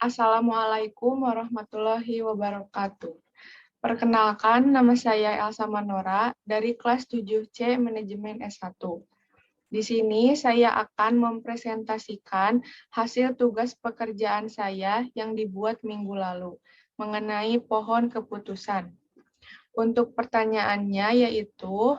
Assalamualaikum warahmatullahi wabarakatuh. Perkenalkan, nama saya Elsa Manora dari kelas 7C Manajemen S1. Di sini saya akan mempresentasikan hasil tugas pekerjaan saya yang dibuat minggu lalu mengenai pohon keputusan. Untuk pertanyaannya yaitu,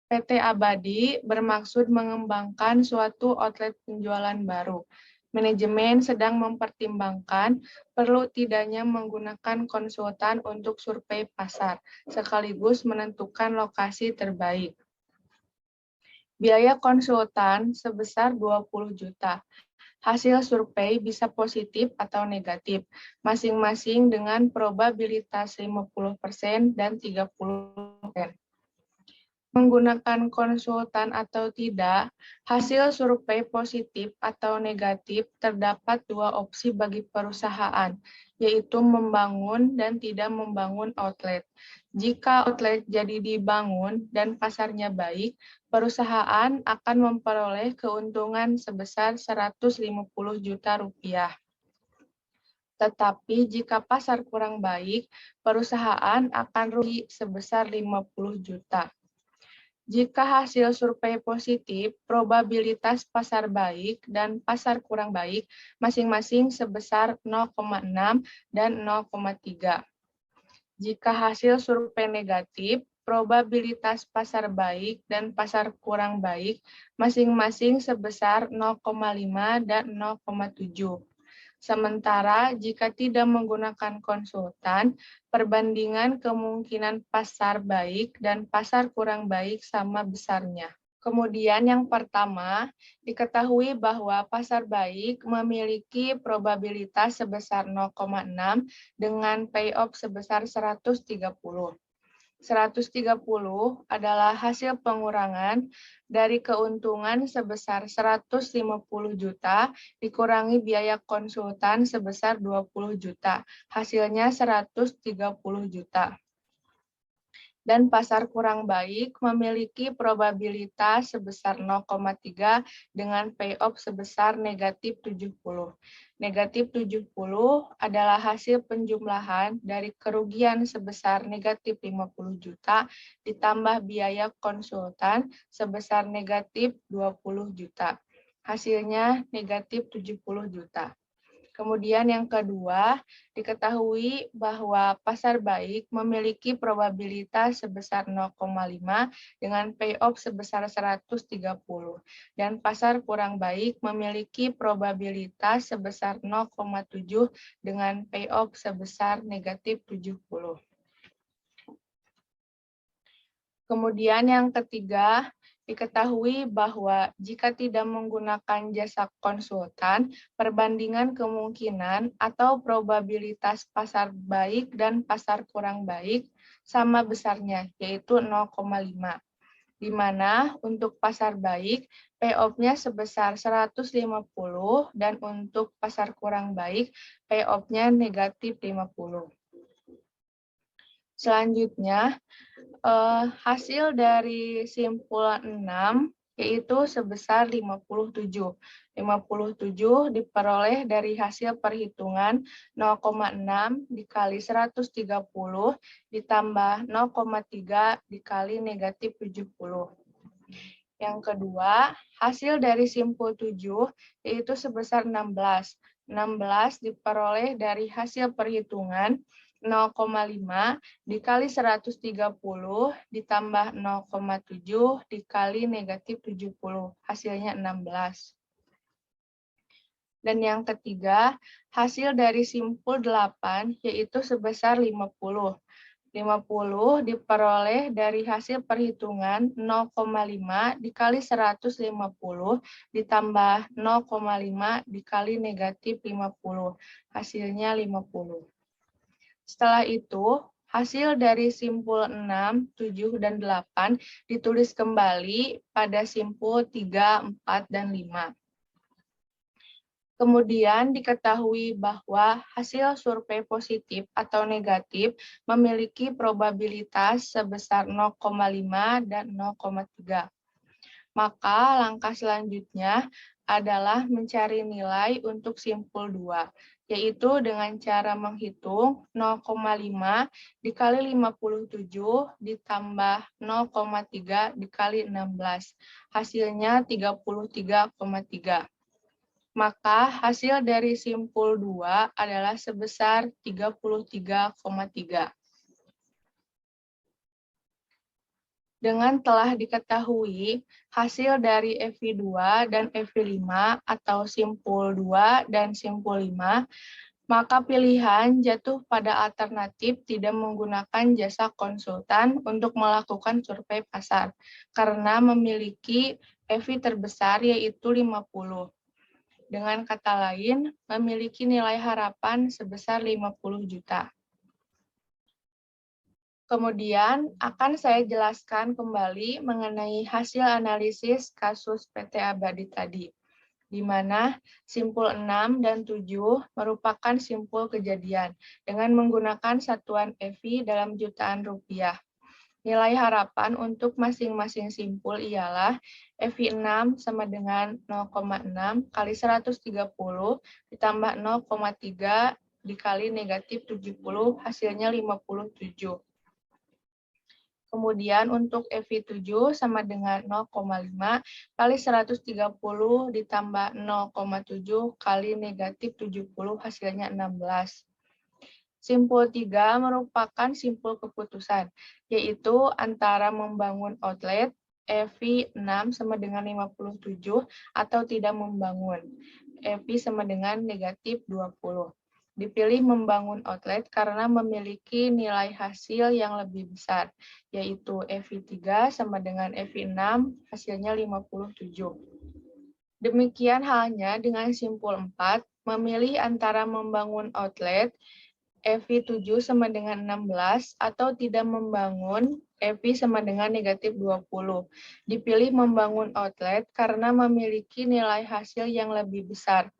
PT Abadi bermaksud mengembangkan suatu outlet penjualan baru. Manajemen sedang mempertimbangkan perlu tidaknya menggunakan konsultan untuk survei pasar, sekaligus menentukan lokasi terbaik. Biaya konsultan sebesar 20 juta. Hasil survei bisa positif atau negatif, masing-masing dengan probabilitas 50% dan 30%. Menggunakan konsultan atau tidak, hasil survei positif atau negatif terdapat dua opsi bagi perusahaan, yaitu membangun dan tidak membangun outlet. Jika outlet jadi dibangun dan pasarnya baik, perusahaan akan memperoleh keuntungan sebesar 150 juta rupiah. Tetapi jika pasar kurang baik, perusahaan akan rugi sebesar 50 juta. Jika hasil survei positif, probabilitas pasar baik dan pasar kurang baik masing-masing sebesar 0,6 dan 0,3. Jika hasil survei negatif, probabilitas pasar baik dan pasar kurang baik masing-masing sebesar 0,5 dan 0,7. Sementara jika tidak menggunakan konsultan, perbandingan kemungkinan pasar baik dan pasar kurang baik sama besarnya. Kemudian yang pertama, diketahui bahwa pasar baik memiliki probabilitas sebesar 0,6 dengan payoff sebesar 130. 130 adalah hasil pengurangan dari keuntungan sebesar 150 juta dikurangi biaya konsultan sebesar 20 juta. Hasilnya 130 juta. Dan pasar kurang baik memiliki probabilitas sebesar 0,3 dengan payoff sebesar negatif 70. Negatif 70 adalah hasil penjumlahan dari kerugian sebesar negatif 50 juta ditambah biaya konsultan sebesar negatif 20 juta. Hasilnya negatif 70 juta. Kemudian yang kedua, diketahui bahwa pasar baik memiliki probabilitas sebesar 0,5 dengan payoff sebesar 130 dan pasar kurang baik memiliki probabilitas sebesar 0,7 dengan payoff sebesar negatif 70. Kemudian yang ketiga, diketahui bahwa jika tidak menggunakan jasa konsultan, perbandingan kemungkinan atau probabilitas pasar baik dan pasar kurang baik sama besarnya, yaitu 0,5. Di mana untuk pasar baik, payoff-nya sebesar 150 dan untuk pasar kurang baik, payoff-nya negatif 50. Selanjutnya, hasil dari simpulan 6 yaitu sebesar 57. 57 diperoleh dari hasil perhitungan 0,6 dikali 130 ditambah 0,3 dikali negatif 70. Yang kedua, hasil dari simpul 7 yaitu sebesar 16. 16 diperoleh dari hasil perhitungan 0,5 dikali 130 ditambah 0,7 dikali negatif 70. Hasilnya 16. Dan yang ketiga, hasil dari simpul 8 yaitu sebesar 50. 50 diperoleh dari hasil perhitungan 0,5 dikali 150 ditambah 0,5 dikali negatif 50. Hasilnya 50. Setelah itu, hasil dari simpul 6, 7, dan 8 ditulis kembali pada simpul 3, 4, dan 5. Kemudian diketahui bahwa hasil survei positif atau negatif memiliki probabilitas sebesar 0,5 dan 0,3. Maka langkah selanjutnya adalah mencari nilai untuk simpul 2, yaitu dengan cara menghitung 0,5 dikali 57 ditambah 0,3 dikali 16. Hasilnya 33,3. Maka hasil dari simpul 2 adalah sebesar 33,3. Dengan telah diketahui hasil dari FI2 dan FI5 atau simpul 2 dan simpul 5, maka pilihan jatuh pada alternatif tidak menggunakan jasa konsultan untuk melakukan survei pasar, karena memiliki FI terbesar yaitu 50. Dengan kata lain, memiliki nilai harapan sebesar 50 juta. Kemudian akan saya jelaskan kembali mengenai hasil analisis kasus PT Abadi tadi, di mana simpul 6 dan 7 merupakan simpul kejadian dengan menggunakan satuan FI dalam jutaan rupiah. Nilai harapan untuk masing-masing simpul ialah FI 6 sama dengan 0,6 kali 130 ditambah 0,3 dikali negatif 70, hasilnya 57. Kemudian untuk FI7 sama dengan 0,5 kali 130 ditambah 0,7 kali negatif 70, hasilnya 16. Simpul 3 merupakan simpul keputusan, yaitu antara membangun outlet, FI 6 sama dengan 57, atau tidak membangun, FI sama dengan negatif 20. Dipilih membangun outlet karena memiliki nilai hasil yang lebih besar, yaitu FI 3 sama dengan FI 6, hasilnya 57. Demikian halnya dengan simpul 4, memilih antara membangun outlet, FI 7 sama dengan 16, atau tidak membangun, FI sama dengan negatif 20. Dipilih membangun outlet karena memiliki nilai hasil yang lebih besar,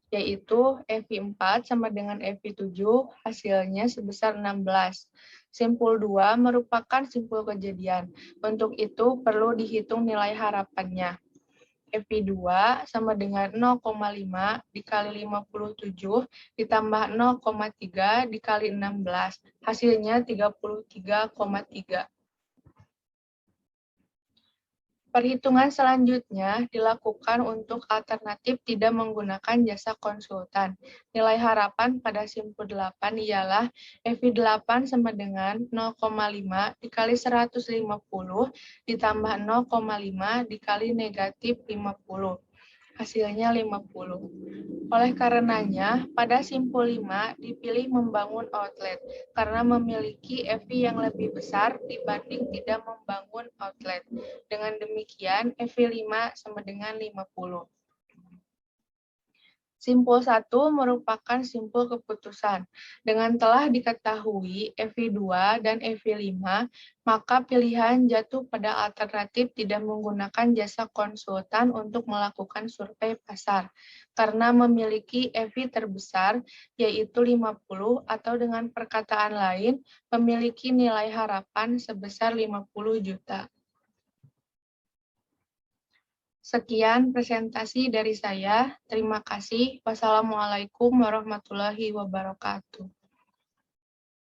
yaitu FI 4 sama dengan FI 7, hasilnya sebesar 16. Simpul 2 merupakan simpul kejadian. Untuk itu perlu dihitung nilai harapannya. FI 2 sama dengan 0,5 dikali 57 ditambah 0,3 dikali 16. Hasilnya 33,3. Perhitungan selanjutnya dilakukan untuk alternatif tidak menggunakan jasa konsultan. Nilai harapan pada simpul 8 ialah FI 8 sama dengan 0,5 dikali 150 ditambah 0,5 dikali negatif 50. Hasilnya 50. Oleh karenanya, pada simpul 5 dipilih membangun outlet karena memiliki FI yang lebih besar dibanding tidak membangun outlet. Dengan demikian, FI 5 sama dengan 50. Simpul 1 merupakan simpul keputusan. Dengan telah diketahui FI 2 dan FI 5, maka pilihan jatuh pada alternatif tidak menggunakan jasa konsultan untuk melakukan survei pasar, karena memiliki FI terbesar, yaitu 50, atau dengan perkataan lain, memiliki nilai harapan sebesar 50 juta. Sekian presentasi dari saya. Terima kasih. Wassalamualaikum warahmatullahi wabarakatuh.